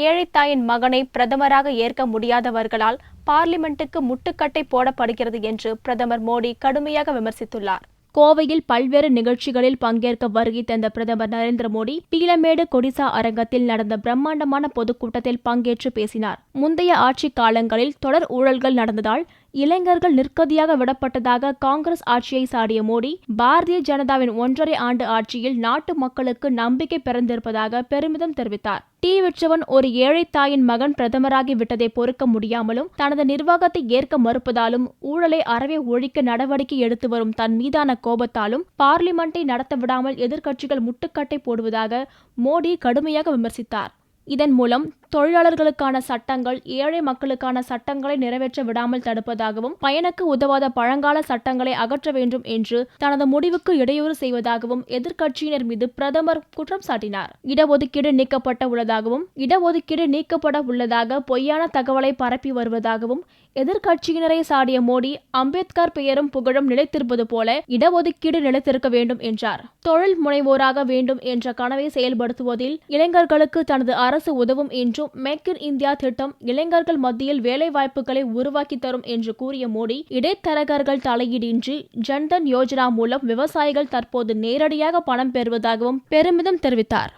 ஏழை தாயின் மகனை பிரதமராக ஏற்க முடியாதவர்களால் பார்லிமென்ட்டுக்கு முட்டுக்கட்டை போடப்படுகிறது என்று பிரதமர் மோடி கடுமையாக விமர்சித்துள்ளார். கோவையில் பல்வேறு நிகழ்ச்சிகளில் பங்கேற்க வருகை தந்த பிரதமர் நரேந்திர மோடி பீளமேடு கொடிசா அரங்கத்தில் நடந்த பிரம்மாண்டமான பொதுக்கூட்டத்தில் பங்கேற்று பேசினார். முந்தைய ஆட்சி காலங்களில் தொடர் ஊழல்கள் நடந்ததால் இளைஞர்கள் நிர்கதியாக விடப்பட்டதாக காங்கிரஸ் ஆட்சியை சாடிய மோடி, பாரதிய ஜனதாவின் 1.5 ஆண்டு ஆட்சியில் நாட்டு மக்களுக்கு நம்பிக்கை பிறந்திருப்பதாக பெருமிதம் தெரிவித்தார். டீ விற்றவன் ஒரு ஏழை தாயின் மகன் பிரதமராகி விட்டதை பொறுக்க முடியாமலும் தனது நிர்வாகத்தை ஏற்க மறுப்பதாலும் ஊழலை அறவே ஒழிக்க நடவடிக்கை எடுத்து வரும் தன் மீதான கோபத்தாலும் பார்லிமென்ட்டை நடத்த விடாமல் எதிர்க்கட்சிகள் முட்டுக்கட்டை போடுவதாக மோடி கடுமையாக விமர்சித்தார். இதன் மூலம் தொழிலாளர்களுக்கான சட்டங்கள், ஏழை மக்களுக்கான சட்டங்களை நிறைவேற்ற விடாமல் தடுப்பதாகவும், பயனுக்கு உதவாத பழங்கால சட்டங்களை அகற்ற வேண்டும் என்று தனது முடிவுக்கு இடையூறு செய்வதாகவும் எதிர்க்கட்சியினர் மீது பிரதமர் குற்றம் சாட்டினார். இடஒதுக்கீடு நீக்கப்பட உள்ளதாக பொய்யான தகவலை பரப்பி வருவதாகவும் எதிர்க்கட்சியினரை சாடிய மோடி, அம்பேத்கர் பெயரும் புகழும் நிலைத்திருப்பது போல இடஒதுக்கீடு நிலைத்திருக்க வேண்டும் என்றார். தொழில் முனைவோராக வேண்டும் என்ற கனவை செயல்படுத்துவதில் இளைஞர்களுக்கு தனது அரசு உதவும் என்றும், மேக் இன் இந்தியா திட்டம் இளைஞர்கள் மத்தியில் வேலை வாய்ப்புகளை உருவாக்கி தரும் என்று கூறிய மோடி, இடைத்தரகர்கள் தலையீடின்றி ஜன்தன் யோஜனா மூலம் விவசாயிகள் தற்போது நேரடியாக பணம் பெறுவதாகவும் பெருமிதம் தெரிவித்தார்.